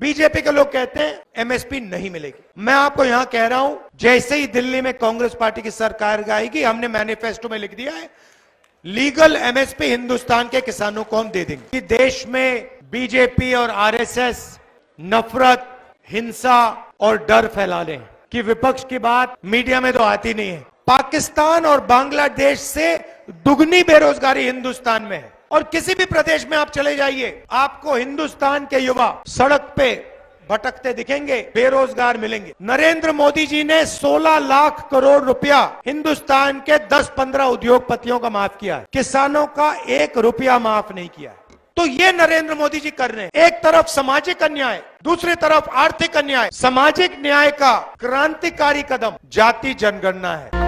BJP के लोग कहते हैं एमएसपी नहीं मिलेगी। मैं आपको यहां कह रहा हूं, जैसे ही दिल्ली में कांग्रेस पार्टी की सरकार आएगी, हमने मैनिफेस्टो में लिख दिया है लीगल एमएसपी हिंदुस्तान के किसानों को हम दे देंगे। कि देश में बीजेपी और आरएसएस नफरत, हिंसा और डर फैला रहे हैं कि विपक्ष की बात मीडिया में तो आती नहीं है। पाकिस्तान और बांग्लादेश से दुगनी बेरोजगारी हिंदुस्तान में है और किसी भी प्रदेश में आप चले जाइए, आपको हिंदुस्तान के युवा सड़क पे भटकते दिखेंगे, बेरोजगार मिलेंगे। नरेंद्र मोदी जी ने 16 लाख करोड़ रुपया हिंदुस्तान के 10-15 उद्योगपतियों का माफ किया है, किसानों का 1 रुपया माफ नहीं किया है। तो ये नरेंद्र मोदी जी कर रहे हैं। एक तरफ सामाजिक अन्याय, दूसरी तरफ आर्थिक अन्याय। सामाजिक न्याय का क्रांतिकारी कदम जाति जनगणना है।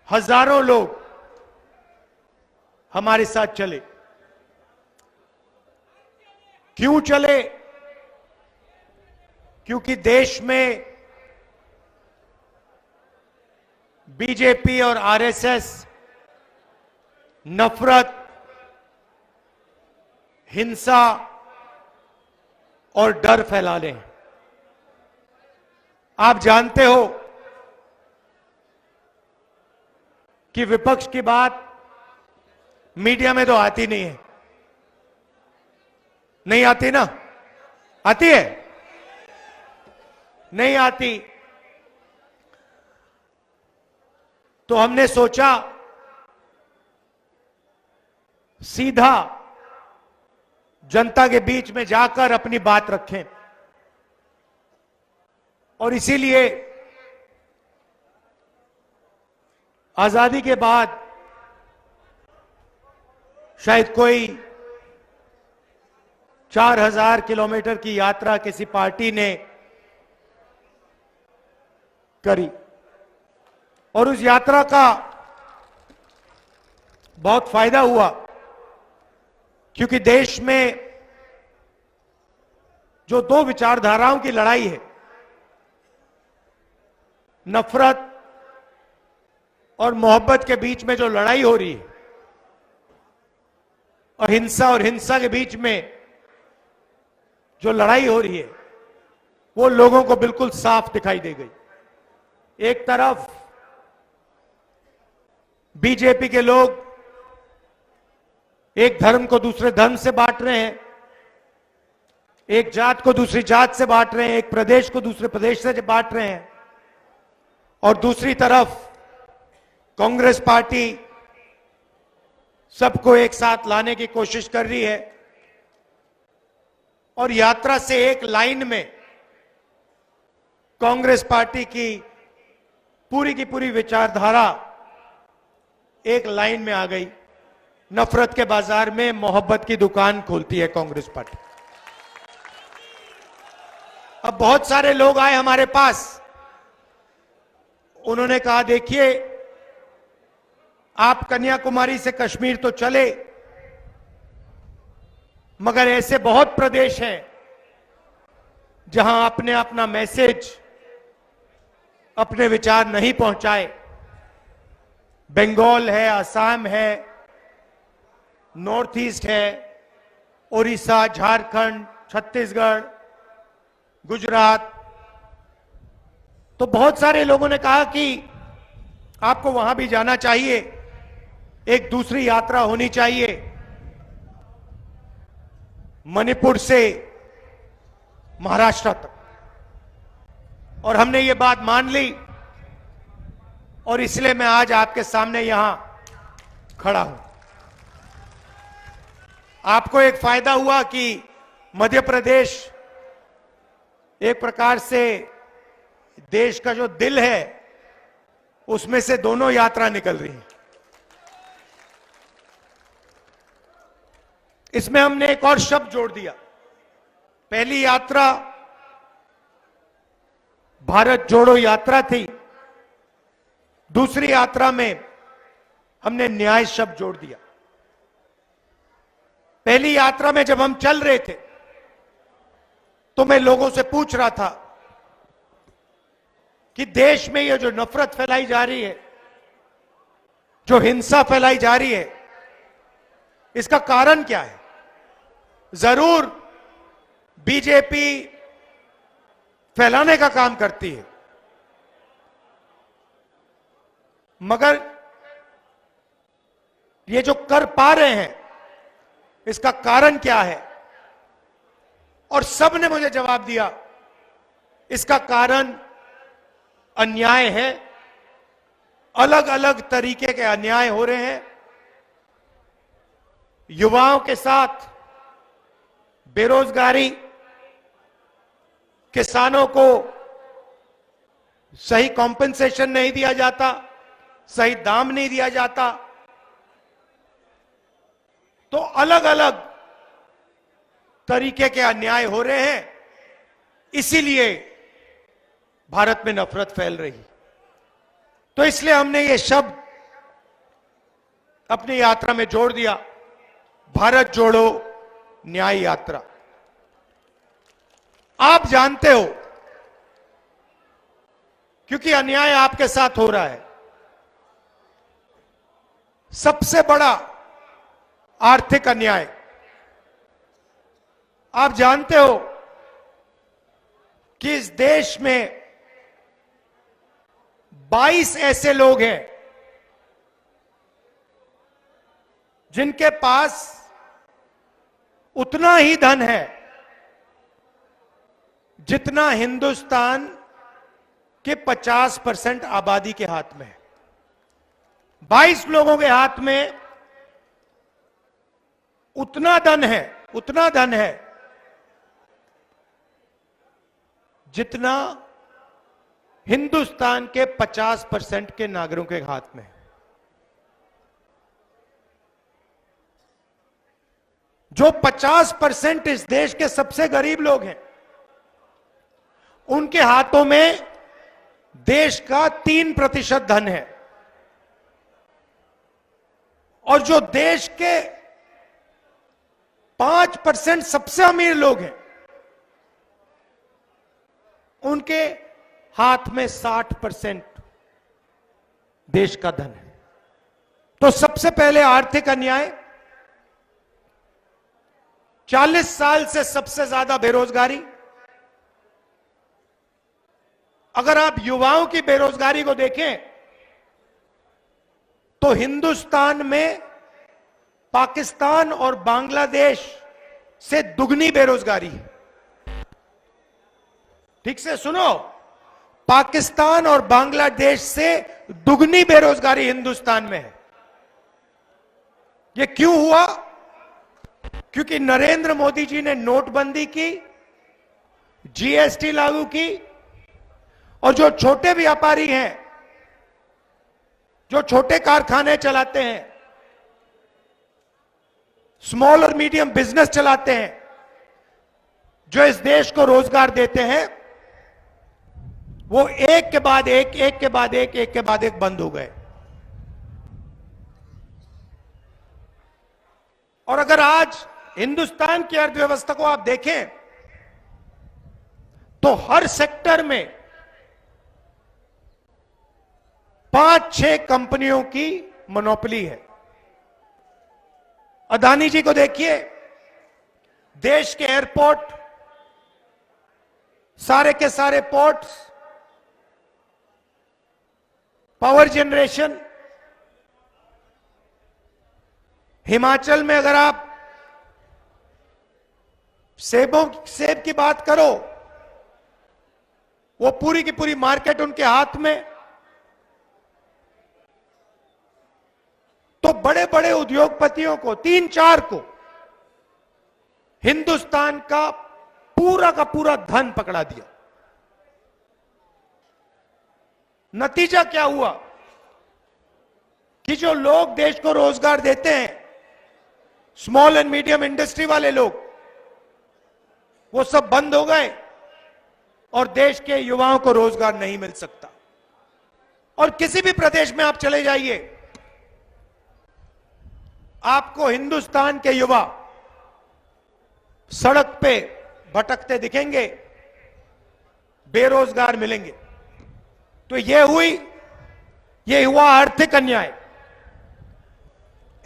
हजारों लोग हमारे साथ चले। क्यों चले? क्योंकि देश में बीजेपी और आरएसएस नफरत, हिंसा और डर फैला रहे हैं। आप जानते हो कि विपक्ष की बात मीडिया में तो आती नहीं है। नहीं आती ना? आती है? नहीं आती। तो हमने सोचा सीधा जनता के बीच में जाकर अपनी बात रखें, और इसीलिए आजादी के बाद शायद कोई 4000 किलोमीटर की यात्रा किसी पार्टी ने करी, और उस यात्रा का बहुत फायदा हुआ, क्योंकि देश में जो दो विचारधाराओं की लड़ाई है, नफरत और मोहब्बत के बीच में जो लड़ाई हो रही है, और हिंसा के बीच में जो लड़ाई हो रही है, वो लोगों को बिल्कुल साफ दिखाई दे गई। एक तरफ बीजेपी के लोग एक धर्म को दूसरे धर्म से बांट रहे हैं, एक जात को दूसरी जात से बांट रहे हैं, एक प्रदेश को दूसरे प्रदेश से बांट रहे हैं, और दूसरी तरफ कांग्रेस पार्टी सबको एक साथ लाने की कोशिश कर रही है, और यात्रा से एक लाइन में कांग्रेस पार्टी की पूरी विचारधारा एक लाइन में आ गई। नफरत के बाजार में मोहब्बत की दुकान खोलती है कांग्रेस पार्टी। अब बहुत सारे लोग आए हमारे पास, उन्होंने कहा देखिए, आप कन्याकुमारी से कश्मीर तो चले, मगर ऐसे बहुत प्रदेश हैं जहां आपने अपना मैसेज, अपने विचार नहीं पहुंचाए। बंगाल है, असम है, नॉर्थ ईस्ट है, उड़ीसा, झारखंड, छत्तीसगढ़, गुजरात। तो बहुत सारे लोगों ने कहा कि आपको वहां भी जाना चाहिए, एक दूसरी यात्रा होनी चाहिए, मणिपुर से महाराष्ट्र तक। और हमने ये बात मान ली, और इसलिए मैं आज आपके सामने यहां खड़ा हूं। आपको एक फायदा हुआ कि मध्य प्रदेश एक प्रकार से देश का जो दिल है, उसमें से दोनों यात्रा निकल रही है। इसमें हमने एक और शब्द जोड़ दिया। पहली यात्रा भारत जोड़ो यात्रा थी, दूसरी यात्रा में हमने न्याय शब्द जोड़ दिया। पहली यात्रा में जब हम चल रहे थे तो मैं लोगों से पूछ रहा था कि देश में ये जो नफरत फैलाई जा रही है, जो हिंसा फैलाई जा रही है, इसका कारण क्या है? जरूर बीजेपी फैलाने का काम करती है, मगर ये जो कर पा रहे हैं इसका कारण क्या है? और सबने मुझे जवाब दिया, इसका कारण अन्याय है। अलग अलग तरीके के अन्याय हो रहे हैं। युवाओं के साथ बेरोजगारी, किसानों को सही कॉम्पेंसेशन नहीं दिया जाता, सही दाम नहीं दिया जाता, तो अलग अलग तरीके के अन्याय हो रहे हैं। इसीलिए भारत में नफरत फैल रही। तो इसलिए हमने ये शब्द अपनी यात्रा में जोड़ दिया, भारत जोड़ो न्याय यात्रा। आप जानते हो, क्योंकि अन्याय आपके साथ हो रहा है। सबसे बड़ा आर्थिक अन्याय, आप जानते हो कि इस देश में 22 ऐसे लोग हैं जिनके पास उतना ही धन है जितना हिंदुस्तान के 50% आबादी के हाथ में है। 22 लोगों के हाथ में उतना धन है जितना हिंदुस्तान के 50% के नागरिकों के हाथ में है। जो 50% इस देश के सबसे गरीब लोग हैं, उनके हाथों में देश का 3% धन है। और जो देश के 5% सबसे अमीर लोग हैं, उनके हाथ में 60% देश का धन है। तो सबसे पहले आर्थिक अन्याय, 40 साल से सबसे ज्यादा बेरोजगारी। अगर आप युवाओं की बेरोजगारी को देखें तो हिंदुस्तान में पाकिस्तान और बांग्लादेश से दुगनी बेरोजगारी है। ठीक से सुनो, पाकिस्तान और बांग्लादेश से दुगनी बेरोजगारी हिंदुस्तान में है। यह क्यों हुआ? क्योंकि नरेंद्र मोदी जी ने नोटबंदी की, जीएसटी लागू की, और जो छोटे व्यापारी हैं, जो छोटे कारखाने चलाते हैं, स्मॉल और मीडियम बिजनेस चलाते हैं, जो इस देश को रोजगार देते हैं, वो एक के बाद एक बंद हो गए। और अगर आज हिंदुस्तान की अर्थव्यवस्था को आप देखें तो हर सेक्टर में 5-6 कंपनियों की मोनोपोली है। अदानी जी को देखिए, देश के एयरपोर्ट, सारे के सारे पोर्ट्स, पावर जनरेशन। हिमाचल में अगर आप सेब की बात करो, वो पूरी की पूरी मार्केट उनके हाथ में। तो बड़े बड़े उद्योगपतियों को, 3-4 को, हिंदुस्तान का पूरा धन पकड़ा दिया। नतीजा क्या हुआ कि जो लोग देश को रोजगार देते हैं, स्मॉल एंड मीडियम इंडस्ट्री वाले लोग, वो सब बंद हो गए और देश के युवाओं को रोजगार नहीं मिल सकता। और किसी भी प्रदेश में आप चले जाइए, आपको हिंदुस्तान के युवा सड़क पे भटकते दिखेंगे, बेरोजगार मिलेंगे। तो ये हुआ आर्थिक अन्याय।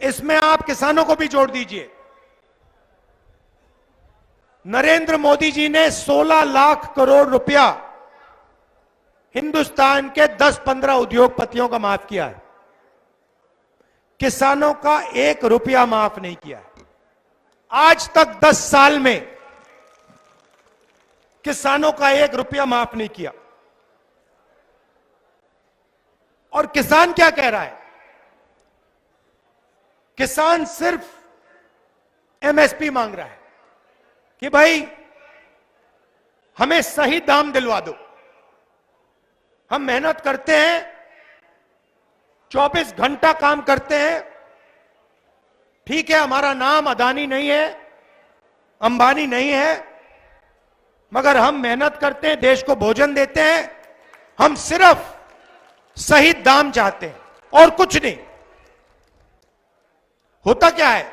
इसमें आप किसानों को भी जोड़ दीजिए। नरेंद्र मोदी जी ने 16 लाख करोड़ रुपया हिंदुस्तान के 10-15 उद्योगपतियों का माफ किया है। किसानों का 1 रुपया माफ नहीं किया है। आज तक 10 साल में किसानों का 1 रुपया माफ नहीं किया। और किसान क्या कह रहा है? किसान सिर्फ एमएसपी मांग रहा है कि भाई हमें सही दाम दिलवा दो। हम मेहनत करते हैं, 24 घंटा काम करते हैं। ठीक है, हमारा नाम अदानी नहीं है, अंबानी नहीं है, मगर हम मेहनत करते हैं, देश को भोजन देते हैं। हम सिर्फ सही दाम चाहते हैं और कुछ नहीं। होता क्या है,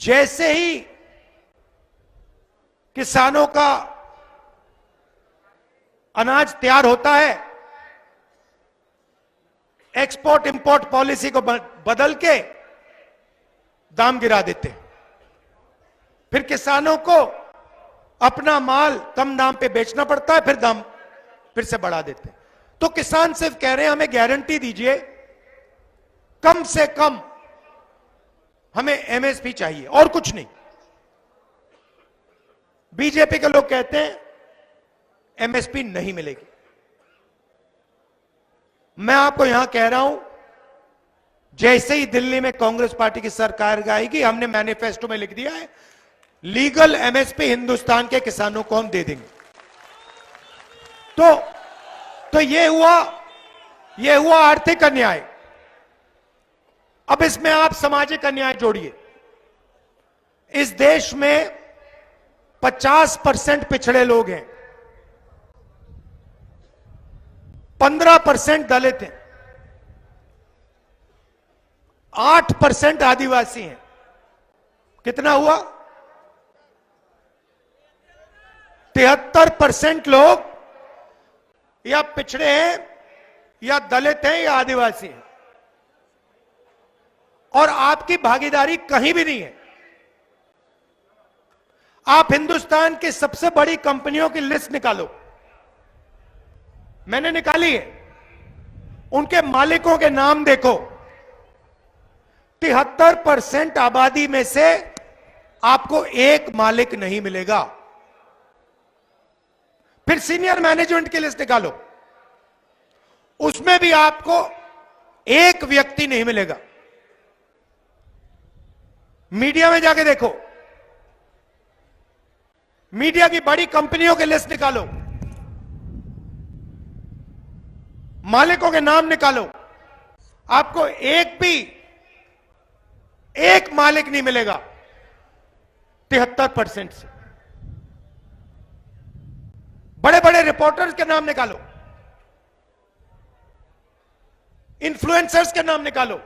जैसे ही किसानों का अनाज तैयार होता है, एक्सपोर्ट इंपोर्ट पॉलिसी को बदल के दाम गिरा देते हैं। फिर किसानों को अपना माल कम दाम पे बेचना पड़ता है, फिर दाम फिर से बढ़ा देते हैं। तो किसान सिर्फ कह रहे हैं हमें गारंटी दीजिए, कम से कम हमें एमएसपी चाहिए और कुछ नहीं। बीजेपी के लोग कहते हैं एमएसपी नहीं मिलेगी। मैं आपको यहां कह रहा हूं, जैसे ही दिल्ली में कांग्रेस पार्टी की सरकार आएगी, हमने मैनिफेस्टो में लिख दिया है लीगल एमएसपी हिंदुस्तान के किसानों को हम दे देंगे। तो ये हुआ आर्थिक अन्याय। अब इसमें आप सामाजिक अन्याय जोड़िए। इस देश में 50% पिछड़े लोग हैं, 15% दलित हैं, 8% आदिवासी हैं। कितना हुआ? 73% लोग या पिछड़े हैं, या दलित हैं, या आदिवासी हैं। और आपकी भागीदारी कहीं भी नहीं है। आप हिंदुस्तान की सबसे बड़ी कंपनियों की लिस्ट निकालो, मैंने निकाली है, उनके मालिकों के नाम देखो। 73% आबादी में से आपको एक मालिक नहीं मिलेगा। फिर सीनियर मैनेजमेंट की लिस्ट निकालो, उसमें भी आपको एक व्यक्ति नहीं मिलेगा। मीडिया में जाके देखो, मीडिया की बड़ी कंपनियों की लिस्ट निकालो, मालिकों के नाम निकालो, आपको एक मालिक नहीं मिलेगा 73% से। बड़े बड़े रिपोर्टर्स के नाम निकालो, इन्फ्लुएंसर्स के नाम निकालो,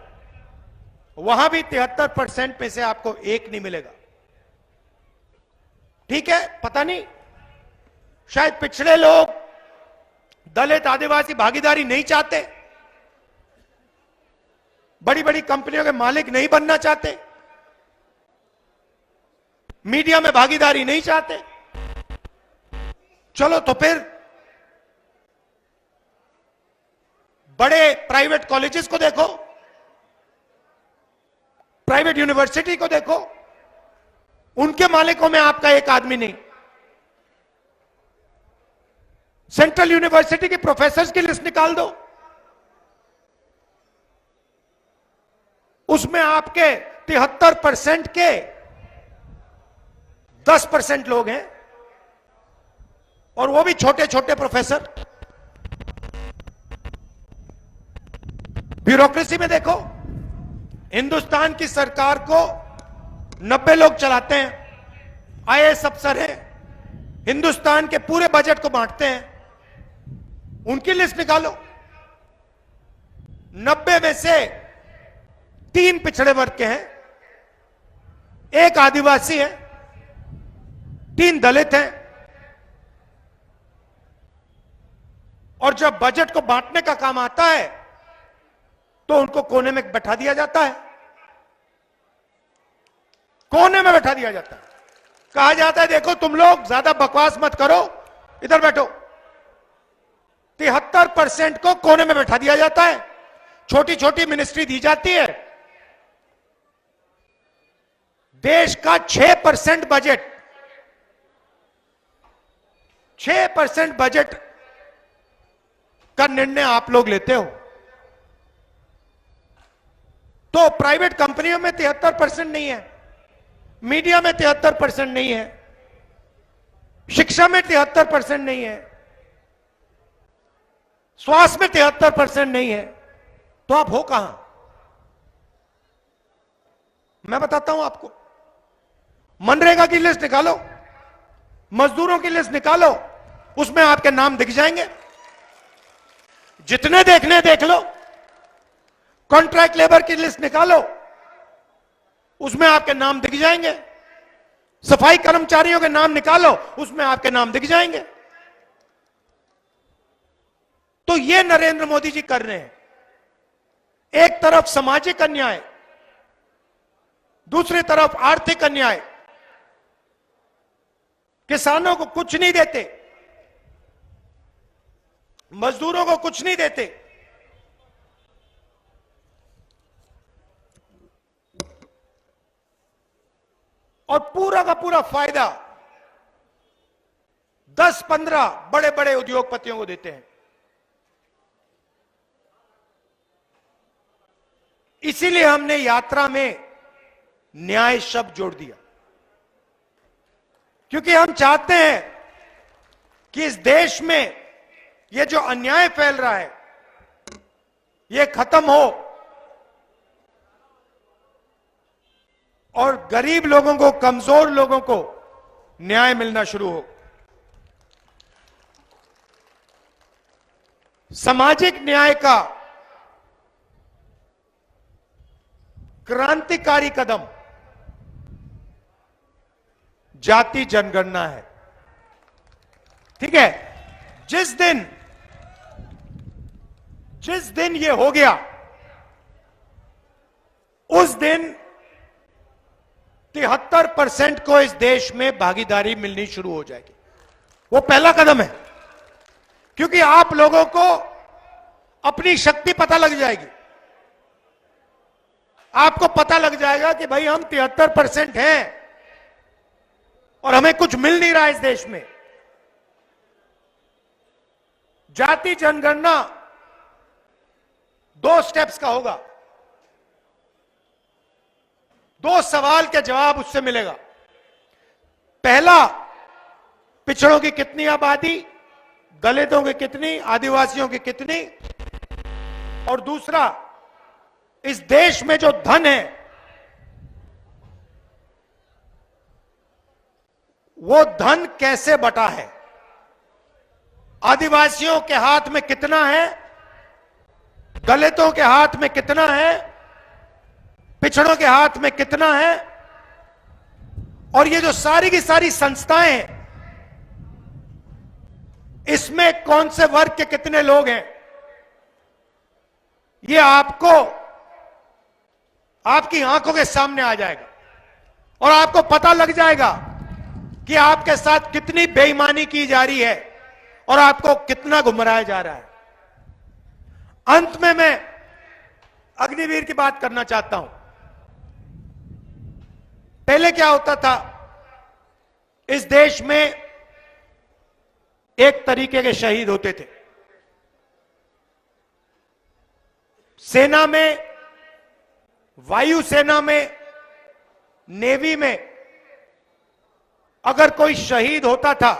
वहां भी 73% में से आपको एक नहीं मिलेगा। ठीक है, पता नहीं, शायद पिछड़े लोग, दलित, आदिवासी भागीदारी नहीं चाहते, बड़ी बड़ी कंपनियों के मालिक नहीं बनना चाहते, मीडिया में भागीदारी नहीं चाहते। चलो तो फिर बड़े प्राइवेट कॉलेजेस को देखो, प्राइवेट यूनिवर्सिटी को देखो, उनके मालिकों में आपका एक आदमी नहीं। सेंट्रल यूनिवर्सिटी के प्रोफेसर्स की लिस्ट निकाल दो, उसमें आपके 73% के 10% लोग हैं, और वो भी छोटे छोटे प्रोफेसर। ब्यूरोक्रेसी में देखो, हिंदुस्तान की सरकार को 90 लोग चलाते हैं, आईएएस अफसर हैं, हिंदुस्तान के पूरे बजट को बांटते हैं। उनकी लिस्ट निकालो, 90 में से 3 पिछड़े वर्ग के हैं, 1 आदिवासी है, 3 दलित हैं। और जब बजट को बांटने का काम आता है तो उनको कोने में बैठा दिया जाता है, कोने में बैठा दिया जाता है। कहा जाता है देखो तुम लोग ज्यादा बकवास मत करो, इधर बैठो। 73% को कोने में बैठा दिया जाता है, छोटी छोटी मिनिस्ट्री दी जाती है। देश का 6% बजट, 6% बजट का निर्णय आप लोग लेते हो। तो प्राइवेट कंपनियों में 73% नहीं है, मीडिया में 73% नहीं है, शिक्षा में 73% नहीं है, स्वास्थ्य में 73% नहीं है, तो आप हो कहां? मैं बताता हूं आपको। मनरेगा की लिस्ट निकालो, मजदूरों की लिस्ट निकालो, उसमें आपके नाम दिख जाएंगे। जितने देखने देख लो। कॉन्ट्रैक्ट लेबर की लिस्ट निकालो, उसमें आपके नाम दिख जाएंगे। सफाई कर्मचारियों के नाम निकालो, उसमें आपके नाम दिख जाएंगे। तो ये नरेंद्र मोदी जी कर रहे हैं। एक तरफ सामाजिक अन्याय, दूसरी तरफ आर्थिक अन्याय। किसानों को कुछ नहीं देते, मजदूरों को कुछ नहीं देते, और पूरा का पूरा फायदा 10-15 बड़े बड़े उद्योगपतियों को देते हैं। इसीलिए हमने यात्रा में न्याय शब्द जोड़ दिया, क्योंकि हम चाहते हैं कि इस देश में ये जो अन्याय फैल रहा है ये खत्म हो और गरीब लोगों को, कमजोर लोगों को न्याय मिलना शुरू हो। सामाजिक न्याय का क्रांतिकारी कदम जाति जनगणना है। ठीक है, जिस दिन ये हो गया, उस दिन 73% को इस देश में भागीदारी मिलनी शुरू हो जाएगी। वो पहला कदम है, क्योंकि आप लोगों को अपनी शक्ति पता लग जाएगी। आपको पता लग जाएगा कि भाई हम 73% हैं और हमें कुछ मिल नहीं रहा है इस देश में। जाति जनगणना 2 स्टेप्स का होगा। 2 सवाल के जवाब उससे मिलेगा। पहला, पिछड़ों की कितनी आबादी, दलितों की कितनी, आदिवासियों की कितनी, और दूसरा, इस देश में जो धन है वो धन कैसे बटा है। आदिवासियों के हाथ में कितना है, दलितों के हाथ में कितना है, पिछड़ों के हाथ में कितना है, और ये जो सारी की सारी संस्थाएं हैं इसमें कौन से वर्ग के कितने लोग हैं, ये आपको आपकी आंखों के सामने आ जाएगा और आपको पता लग जाएगा कि आपके साथ कितनी बेईमानी की जा रही है और आपको कितना गुमराया जा रहा है। अंत में मैं अग्निवीर की बात करना चाहता हूं। पहले क्या होता था, इस देश में एक तरीके के शहीद होते थे। सेना में, वायुसेना में, नेवी में अगर कोई शहीद होता था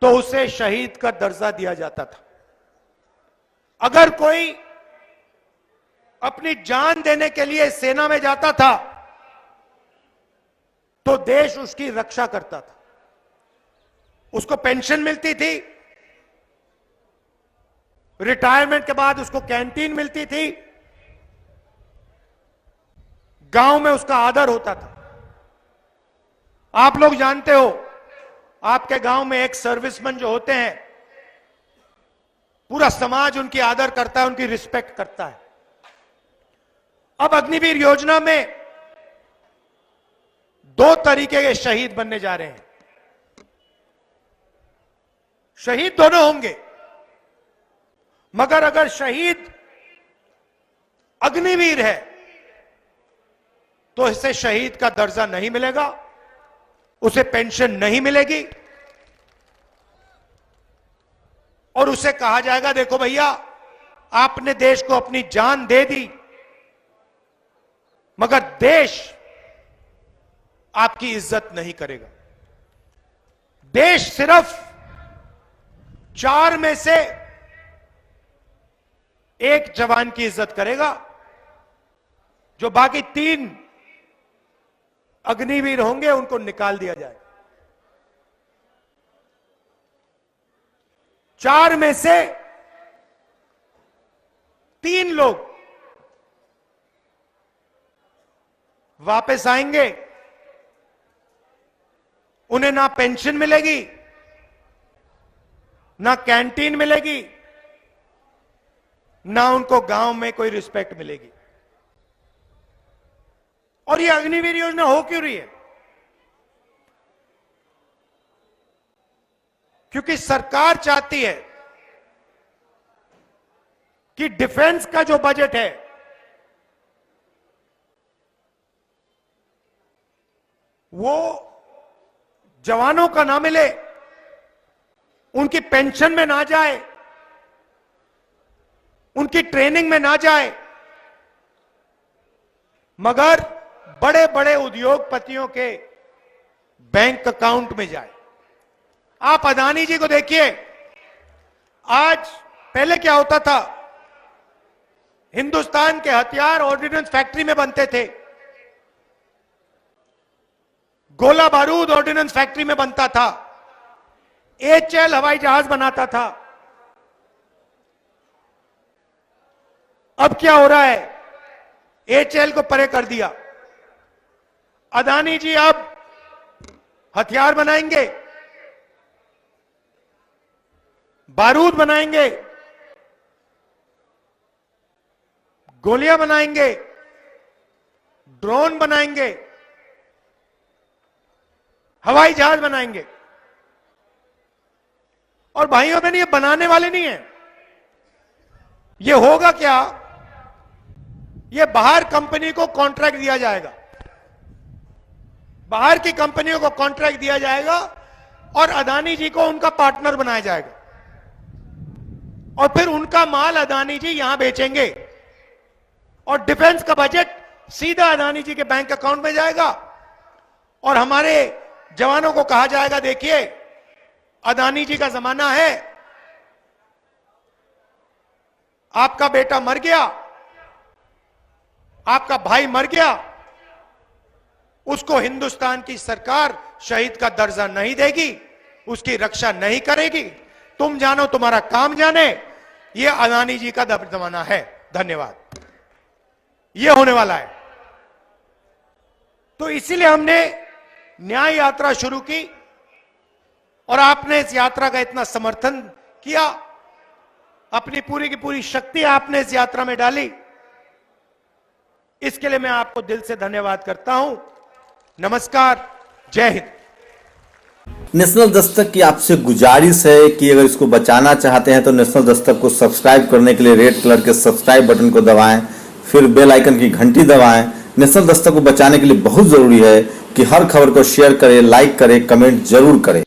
तो उसे शहीद का दर्जा दिया जाता था। अगर कोई अपनी जान देने के लिए सेना में जाता था तो देश उसकी रक्षा करता था। उसको पेंशन मिलती थी, रिटायरमेंट के बाद उसको कैंटीन मिलती थी, गांव में उसका आदर होता था। आप लोग जानते हो, आपके गांव में एक सर्विसमैन जो होते हैं, पूरा समाज उनकी आदर करता है, उनकी रिस्पेक्ट करता है। अब अग्निवीर योजना में दो तरीके के शहीद बनने जा रहे हैं। शहीद दोनों होंगे, मगर अगर शहीद अग्निवीर है तो इसे शहीद का दर्जा नहीं मिलेगा, उसे पेंशन नहीं मिलेगी और उसे कहा जाएगा देखो भैया आपने देश को अपनी जान दे दी, मगर देश आपकी इज्जत नहीं करेगा। देश सिर्फ 4 में से 1 जवान की इज्जत करेगा, जो बाकी 3 अग्निवीर होंगे उनको निकाल दिया जाए। 4 में से 3 लोग वापस आएंगे, उन्हें ना पेंशन मिलेगी, ना कैंटीन मिलेगी, ना उनको गांव में कोई रिस्पेक्ट मिलेगी। और ये अग्निवीर योजना हो क्यों रही है? क्योंकि सरकार चाहती है कि डिफेंस का जो बजट है वो जवानों का ना मिले, उनकी पेंशन में ना जाए, उनकी ट्रेनिंग में ना जाए, मगर बड़े बड़े उद्योगपतियों के बैंक अकाउंट में जाए। आप अदानी जी को देखिए, आज पहले क्या होता था, हिंदुस्तान के हथियार ऑर्डिनेंस फैक्ट्री में बनते थे, गोला बारूद ऑर्डिनेंस फैक्ट्री में बनता था, एचएल हवाई जहाज बनाता था। अब क्या हो रहा है, एचएल को परे कर दिया। अदानी जी अब हथियार बनाएंगे, बारूद बनाएंगे, गोलियां बनाएंगे, ड्रोन बनाएंगे, हवाई जहाज बनाएंगे। और भाइयों बहन, ये बनाने वाले नहीं है, ये होगा क्या, ये बाहर कंपनी को कॉन्ट्रैक्ट दिया जाएगा, बाहर की कंपनियों को कॉन्ट्रैक्ट दिया जाएगा और अदानी जी को उनका पार्टनर बनाया जाएगा और फिर उनका माल अदानी जी यहां बेचेंगे और डिफेंस का बजट सीधा अदानी जी के बैंक अकाउंट में जाएगा और हमारे जवानों को कहा जाएगा देखिए अदानी जी का जमाना है, आपका बेटा मर गया, आपका भाई मर गया, उसको हिंदुस्तान की सरकार शहीद का दर्जा नहीं देगी, उसकी रक्षा नहीं करेगी, तुम जानो तुम्हारा काम जाने। ये अदानी जी का जमाना है। धन्यवाद। ये होने वाला है। तो इसीलिए हमने न्याय यात्रा शुरू की और आपने इस यात्रा का इतना समर्थन किया, अपनी पूरी की पूरी शक्ति आपने इस यात्रा में डाली, इसके लिए मैं आपको दिल से धन्यवाद करता हूं। नमस्कार, जय हिंद। नेशनल दस्तक की आपसे गुजारिश है कि अगर इसको बचाना चाहते हैं तो नेशनल दस्तक को सब्सक्राइब करने के लिए रेड कलर के सब्सक्राइब बटन को दबाएं, फिर बेल आइकन की घंटी दबाएं। नेशनल दस्तक को बचाने के लिए बहुत जरूरी है कि हर खबर को शेयर करें, लाइक करें, कमेंट जरूर करें।